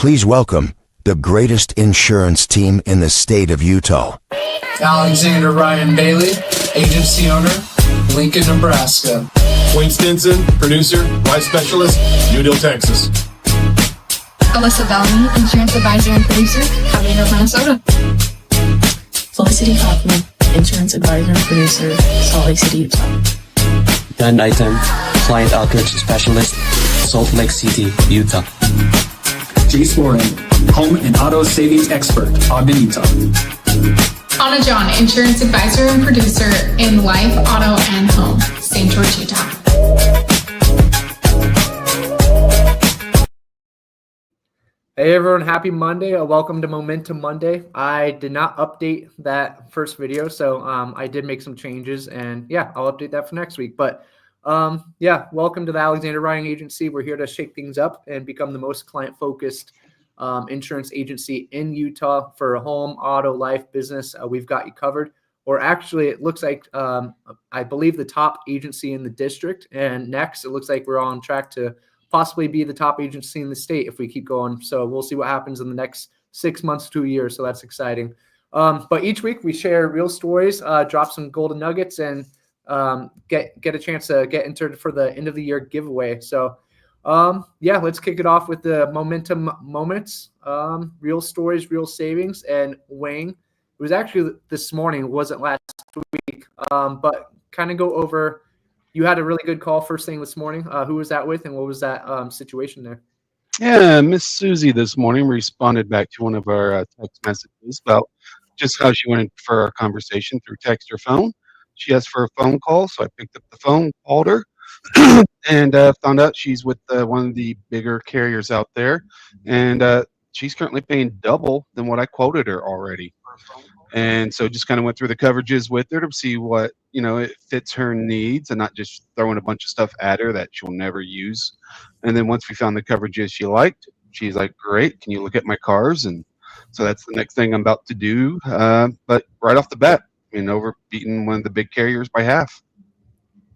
Please welcome the greatest insurance team in the state of Utah. Alexander Ryan Bailey, agency owner, Lincoln, Nebraska. Wayne Stinson, producer, life specialist, New Deal, Texas. Alyssa Bellamy, insurance advisor and producer, Covington, Minnesota. Felicity Hoffman, insurance advisor and producer, Salt Lake City, Utah. Dan Item, client outreach specialist, Salt Lake City, Utah. Jace Warren, home and auto savings expert, Ogden, Utah. Anna John, insurance advisor and producer in life, auto, and home, St. George, Utah. Hey everyone, happy Monday. Welcome to Momentum Monday. I did not update that first video, so I did make some changes, and yeah, I'll update that for next week. But yeah, welcome to the Alexander Ryan Agency. We're here to shake things up and become the most client-focused insurance agency in Utah for a home, auto, life, business. We've got you covered. Or actually, it looks like I believe the top agency in the district. And next, it looks like we're on track to possibly be the top agency in the state if we keep going. So we'll see what happens in the next 6 months to a year. So that's exciting. But each week we share real stories, drop some golden nuggets, and get a chance to get entered for the end of the year giveaway. So yeah, let's kick it off with the momentum moments, real stories, real savings. And Wayne, it was actually this morning, it wasn't last week, but kind of go over. You had a really good call first thing this morning. Who was that with, and what was that situation there? Yeah, Miss Susie this morning responded back to one of our text messages about just how she wanted for our conversation through text or phone. She asked for a phone call, so I picked up the phone, called her, and found out she's with one of the bigger carriers out there, and she's currently paying double than what I quoted her already. And so just kind of went through the coverages with her to see what, it fits her needs and not just throwing a bunch of stuff at her that she'll never use. And then once we found the coverages she liked, she's like, great, can you look at my cars? And so that's the next thing I'm about to do. But right off the bat, over beating one of the big carriers by half.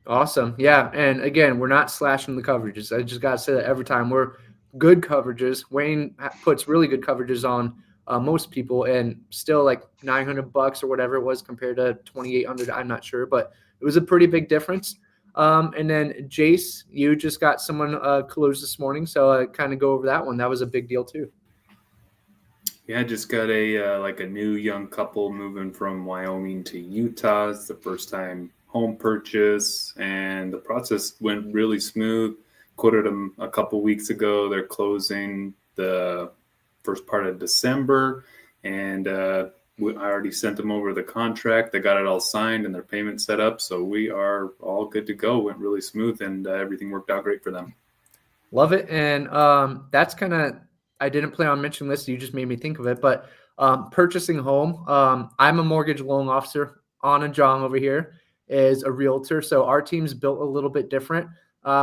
Awesome. Yeah. And again, we're not slashing the coverages. I just got to say that every time. We're good coverages. Wayne puts really good coverages on most people, and still like $900 or whatever it was compared to $2,800. I'm not sure, but it was a pretty big difference. And then Jace, you just got someone closed this morning, so I kind of go over that one. That was a big deal too. Yeah, I just got a new young couple moving from Wyoming to Utah. It's the first time home purchase, and the process went really smooth. Quoted them a couple weeks ago. They're closing the first part of December, and I already sent them over the contract. They got it all signed and their payment set up, so we are all good to go. Went really smooth, and everything worked out great for them. Love it. And that's kind of, I didn't plan on mentioning this, you just made me think of it, but purchasing home, I'm a mortgage loan officer. Anna John over here is a realtor, so our team's built a little bit different.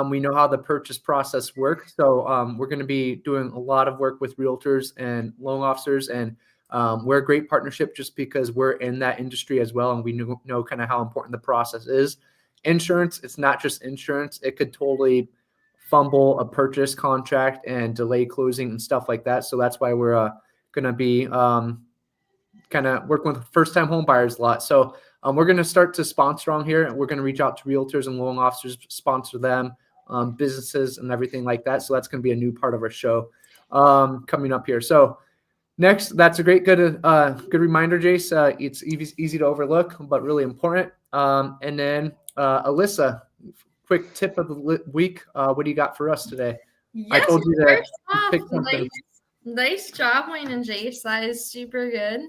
We know how the purchase process works. So we're going to be doing a lot of work with realtors and loan officers, and we're a great partnership just because we're in that industry as well, and we know kind of how important the process is. Insurance, it's not just insurance. It could totally fumble a purchase contract and delay closing and stuff like that. So that's why we're going to be kind of working with first-time home buyers a lot. So we're going to start to sponsor on here, and we're going to reach out to realtors and loan officers, sponsor them, businesses and everything like that. So that's going to be a new part of our show coming up here. So next, that's a good reminder, Jace. It's easy to overlook, but really important. And then Alyssa, quick tip of the week. What do you got for us today? Yes, I told you to pick something. Nice job, Wayne and Jace. That is super good.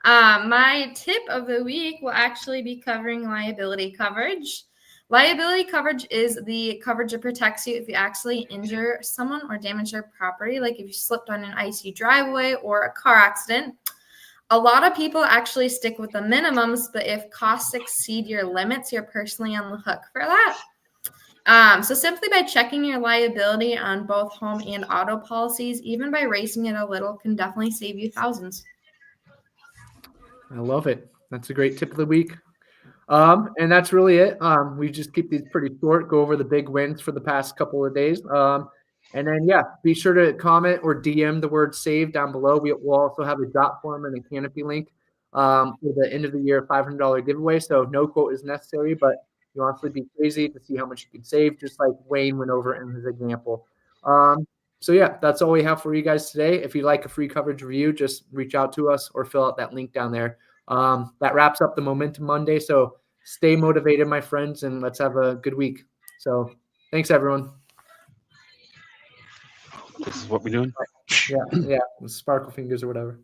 My tip of the week will actually be covering liability coverage. Liability coverage is the coverage that protects you if you actually injure someone or damage their property, like if you slipped on an icy driveway or a car accident. A lot of people actually stick with the minimums, but if costs exceed your limits, you're personally on the hook for that. So simply by checking your liability on both home and auto policies, even by raising it a little, can definitely save you thousands. I love it. That's a great tip of the week. And that's really it. We just keep these pretty short, go over the big wins for the past couple of days. And then, yeah, be sure to comment or DM the word save down below. We'll also have a dot form and a Canopy link for the end of the year $500 giveaway. So no quote is necessary, but you honestly be crazy to see how much you can save, just like Wayne went over in his example. So yeah, that's all we have for you guys today. If you'd like a free coverage review, just reach out to us or fill out that link down there. That wraps up the Momentum Monday. So stay motivated, my friends, and let's have a good week. So thanks, everyone. This is what we're doing. Yeah, sparkle fingers or whatever.